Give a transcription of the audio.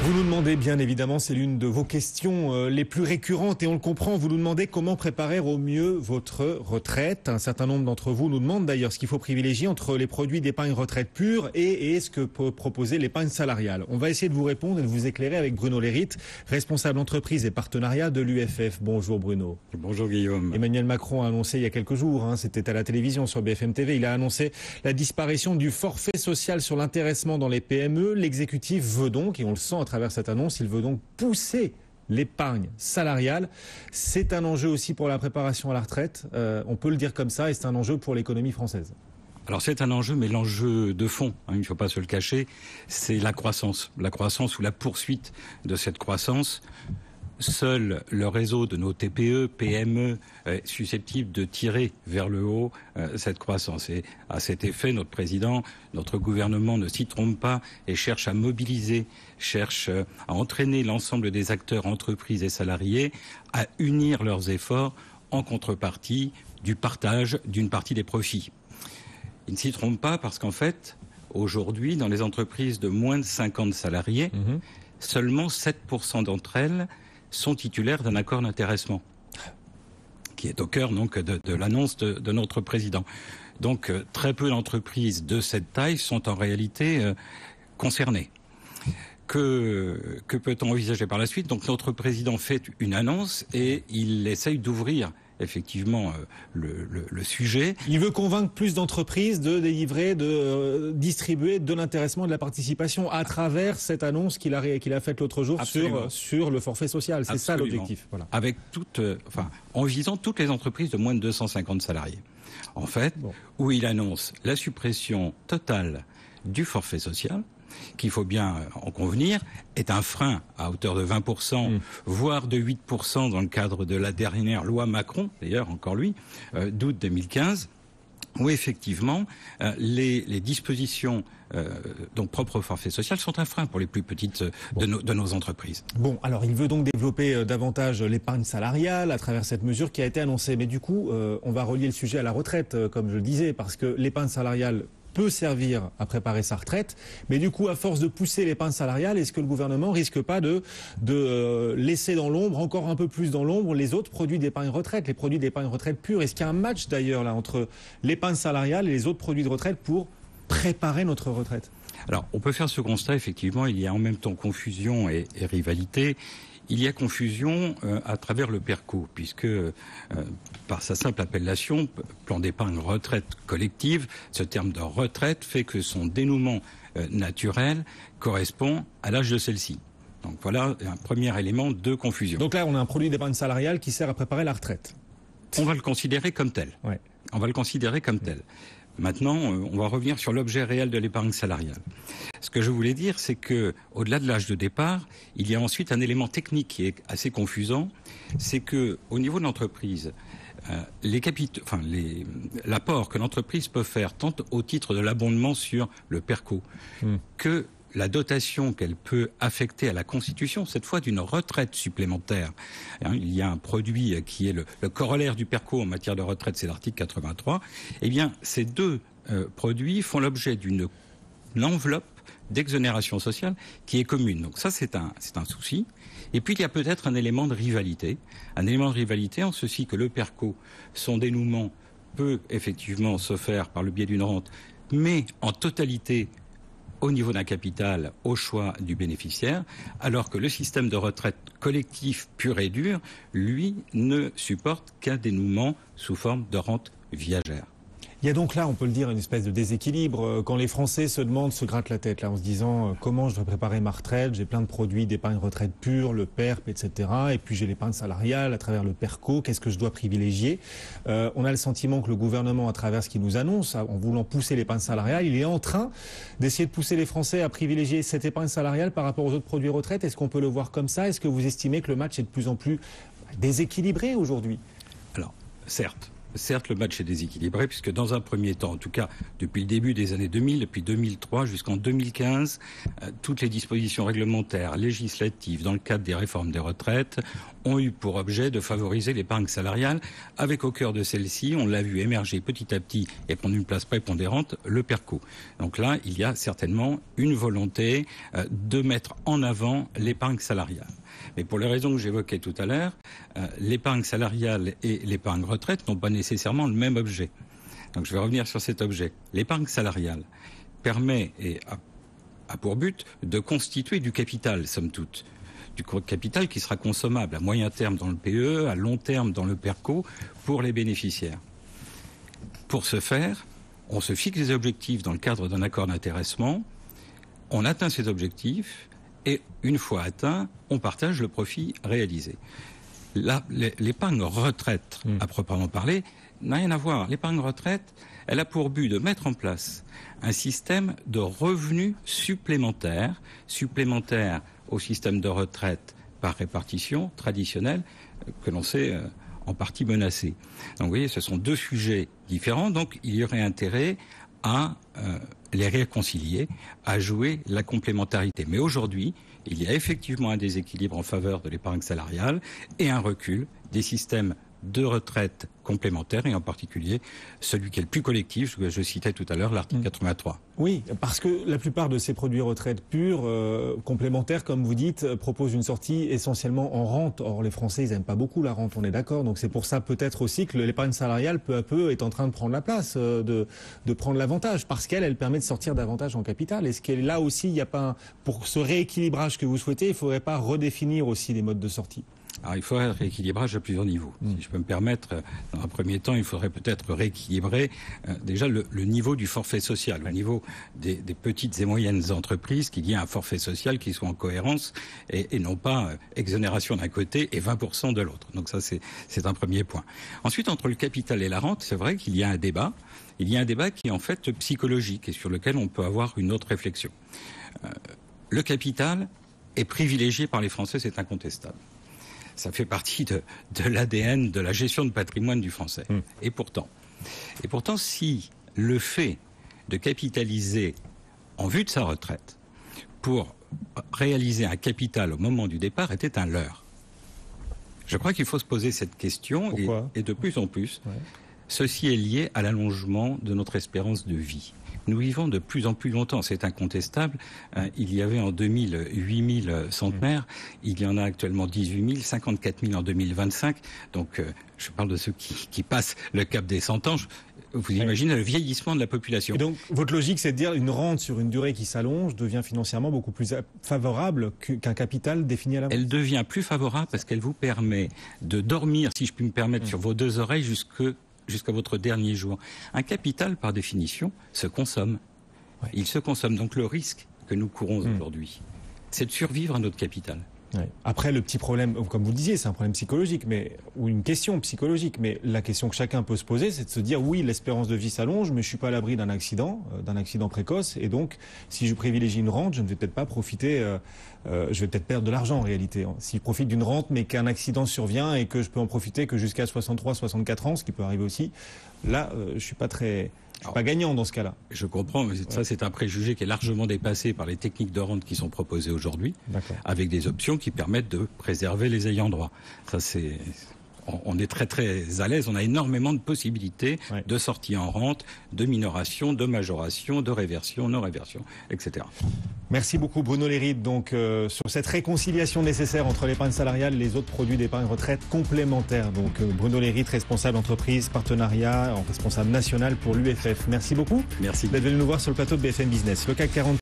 Vous nous demandez bien évidemment, c'est l'une de vos questions les plus récurrentes et on le comprend, vous nous demandez comment préparer au mieux votre retraite. Un certain nombre d'entre vous nous demandent d'ailleurs ce qu'il faut privilégier entre les produits d'épargne retraite pure et ce que peut proposer l'épargne salariale. On va essayer de vous répondre et de vous éclairer avec Bruno Lérite, responsable entreprise et partenariat de l'UFF. Bonjour Bruno. Bonjour Guillaume. Emmanuel Macron a annoncé il y a quelques jours, c'était à la télévision sur BFM TV, il a annoncé la disparition du forfait social sur l'intéressement dans les PME. L'exécutif veut donc, et on le sent à travers cette annonce, il veut donc pousser l'épargne salariale. C'est un enjeu aussi pour la préparation à la retraite, on peut le dire comme ça, et c'est un enjeu pour l'économie française. Alors c'est un enjeu, mais l'enjeu de fond, il ne faut pas se le cacher, c'est la croissance ou la poursuite de cette croissance. Seul le réseau de nos TPE, PME est susceptible de tirer vers le haut cette croissance. Et à cet effet, notre président, notre gouvernement ne s'y trompe pas et cherche à mobiliser, cherche à entraîner l'ensemble des acteurs, entreprises et salariés à unir leurs efforts en contrepartie du partage d'une partie des profits. Il ne s'y trompe pas parce qu'en fait, aujourd'hui, dans les entreprises de moins de 50 salariés, seulement 7% d'entre elles sont titulaires d'un accord d'intéressement, qui est au cœur donc de l'annonce de notre président. Donc très peu d'entreprises de cette taille sont en réalité concernées. Que peut-on envisager par la suite? Donc notre président fait une annonce et il essaye d'ouvrir effectivement le sujet. Il veut convaincre plus d'entreprises de délivrer, de distribuer de l'intéressement et de la participation à travers cette annonce qu'il a faite l'autre jour sur le forfait social. C'est ça l'objectif. Voilà. Avec en visant toutes les entreprises de moins de 250 salariés. En fait, où il annonce la suppression totale du forfait social, qu'il faut bien en convenir, est un frein à hauteur de 20%, voire de 8% dans le cadre de la dernière loi Macron, d'ailleurs encore lui, d'août 2015, où effectivement les dispositions donc propres au forfait social sont un frein pour les plus petites de nos entreprises. Bon, alors il veut donc développer davantage l'épargne salariale à travers cette mesure qui a été annoncée. Mais du coup, on va relier le sujet à la retraite, comme je le disais, parce que l'épargne salariale peut servir à préparer sa retraite, mais du coup, à force de pousser l'épargne salariale, est-ce que le gouvernement risque pas de laisser dans l'ombre, encore un peu plus dans l'ombre, les autres produits d'épargne retraite, les produits d'épargne retraite pure? Est-ce qu'il y a un match d'ailleurs là entre l'épargne salariale et les autres produits de retraite pour préparer notre retraite? Alors, on peut faire ce constat, effectivement, il y a en même temps confusion et rivalité. Il y a confusion à travers le PERCO, puisque par sa simple appellation, plan d'épargne retraite collective, ce terme de retraite fait que son dénouement naturel correspond à l'âge de celle-ci. Donc voilà un premier élément de confusion. Donc là, on a un produit d'épargne salariale qui sert à préparer la retraite. On va le considérer comme tel. Ouais. On va le considérer comme tel. Maintenant, on va revenir sur l'objet réel de l'épargne salariale. Ce que je voulais dire, c'est que, au-delà de l'âge de départ, il y a ensuite un élément technique qui est assez confusant. C'est que, au niveau de l'entreprise, l'apport que l'entreprise peut faire, tant au titre de l'abondement sur le PERCO, que la dotation qu'elle peut affecter à la constitution, cette fois d'une retraite supplémentaire. Il y a un produit qui est le corollaire du PERCO en matière de retraite, c'est l'article 83. Eh bien, ces deux produits font l'objet d'une enveloppe d'exonération sociale qui est commune. Donc ça, c'est un souci. Et puis, il y a peut-être un élément de rivalité. Un élément de rivalité en ceci que le PERCO, son dénouement peut effectivement se faire par le biais d'une rente, mais en totalité au niveau d'un capital au choix du bénéficiaire, alors que le système de retraite collectif pur et dur, lui, ne supporte qu'un dénouement sous forme de rente viagère. Il y a donc là, on peut le dire, une espèce de déséquilibre. Quand les Français se grattent la tête là, en se disant comment je vais préparer ma retraite, j'ai plein de produits d'épargne retraite pure, le PERP, etc. Et puis j'ai l'épargne salariale à travers le PERCO, qu'est-ce que je dois privilégier? On a le sentiment que le gouvernement, à travers ce qu'il nous annonce, en voulant pousser l'épargne salariale, il est en train d'essayer de pousser les Français à privilégier cette épargne salariale par rapport aux autres produits retraite. Est-ce qu'on peut le voir comme ça? Est-ce que vous estimez que le match est de plus en plus déséquilibré aujourd'hui? Alors, certes. certes, le match est déséquilibré, puisque dans un premier temps, en tout cas depuis le début des années 2000, depuis 2003 jusqu'en 2015, toutes les dispositions réglementaires, législatives, dans le cadre des réformes des retraites, ont eu pour objet de favoriser l'épargne salariale, avec au cœur de celle-ci, on l'a vu émerger petit à petit et prendre une place prépondérante, le PERCO. Donc là, il y a certainement une volonté de mettre en avant l'épargne salariale. Mais pour les raisons que j'évoquais tout à l'heure, l'épargne salariale et l'épargne retraite n'ont pas nécessairement le même objet. Donc je vais revenir sur cet objet. L'épargne salariale permet et a pour but de constituer du capital, somme toute. Du capital qui sera consommable à moyen terme dans le PE, à long terme dans le PERCO, pour les bénéficiaires. Pour ce faire, on se fixe des objectifs dans le cadre d'un accord d'intéressement, on atteint ces objectifs, et une fois atteint, on partage le profit réalisé. Là, l'épargne retraite, à proprement parler, n'a rien à voir. L'épargne retraite, elle a pour but de mettre en place un système de revenus supplémentaires au système de retraite par répartition traditionnel que l'on sait en partie menacé. Donc vous voyez, ce sont deux sujets différents, donc il y aurait intérêt à les réconcilier, à jouer la complémentarité. Mais aujourd'hui, il y a effectivement un déséquilibre en faveur de l'épargne salariale et un recul des systèmes de retraite complémentaires, et en particulier celui qui est le plus collectif, que je citais tout à l'heure, l'article 83. Oui, parce que la plupart de ces produits retraite purs, complémentaires, comme vous dites, proposent une sortie essentiellement en rente. Or, les Français, ils n'aiment pas beaucoup la rente, on est d'accord. Donc c'est pour ça peut-être aussi que l'épargne salariale, peu à peu, est en train de prendre la place, de prendre l'avantage, parce elle permet de sortir davantage en capital. Est-ce que là aussi, il n'y a pas pour ce rééquilibrage que vous souhaitez, il ne faudrait pas redéfinir aussi les modes de sortie? Alors, il faudrait un rééquilibrage à plusieurs niveaux. Si je peux me permettre, dans un premier temps, il faudrait peut-être rééquilibrer déjà le niveau du forfait social, au niveau des petites et moyennes entreprises, qu'il y ait un forfait social qui soit en cohérence et non pas exonération d'un côté et 20% de l'autre. Donc ça, c'est un premier point. Ensuite, entre le capital et la rente, c'est vrai qu'il y a un débat. Il y a un débat qui est en fait psychologique et sur lequel on peut avoir une autre réflexion. Le capital est privilégié par les Français, c'est incontestable. Ça fait partie de l'ADN de la gestion de patrimoine du Français. Et pourtant, si le fait de capitaliser en vue de sa retraite pour réaliser un capital au moment du départ était un leurre, je crois qu'il faut se poser cette question et de plus en plus. Ceci est lié à l'allongement de notre espérance de vie. Nous vivons de plus en plus longtemps, c'est incontestable. Il y avait en 2000 8 000 centenaires, il y en a actuellement 18 000, 54 000 en 2025. Donc je parle de ceux qui passent le cap des 100 ans. Vous imaginez le vieillissement de la population. Et donc votre logique, c'est de dire une rente sur une durée qui s'allonge devient financièrement beaucoup plus favorable qu'un capital défini à l'avance. Elle devient plus favorable parce qu'elle vous permet de dormir, si je puis me permettre, sur vos deux oreilles jusqu'à votre dernier jour. Un capital, par définition, se consomme. Il se consomme. Donc le risque que nous courons aujourd'hui, c'est de survivre à notre capital. Après, le petit problème, comme vous le disiez, c'est un problème psychologique, ou une question psychologique. Mais la question que chacun peut se poser, c'est de se dire, oui, l'espérance de vie s'allonge, mais je suis pas à l'abri d'un accident précoce. Et donc, si je privilégie une rente, je ne vais peut-être pas profiter, je vais peut-être perdre de l'argent en réalité. Si je profite d'une rente, mais qu'un accident survient et que je peux en profiter que jusqu'à 63, 64 ans, ce qui peut arriver aussi, là, je suis pas gagnant dans ce cas-là. Je comprends, mais ça c'est un préjugé qui est largement dépassé par les techniques de rente qui sont proposées aujourd'hui, avec des options qui permettent de préserver les ayants droit. Ça c'est... On est très très à l'aise, on a énormément de possibilités de sortie en rente, de minoration, de majoration, de réversion, non-réversion, etc. Merci beaucoup Bruno Léride, donc sur cette réconciliation nécessaire entre l'épargne salariale et les autres produits d'épargne retraite complémentaires. Donc Bruno Léride, responsable entreprise, partenariat, responsable national pour l'UFF. Merci beaucoup. Merci d'être venu nous voir sur le plateau de BFM Business. Le CAC 40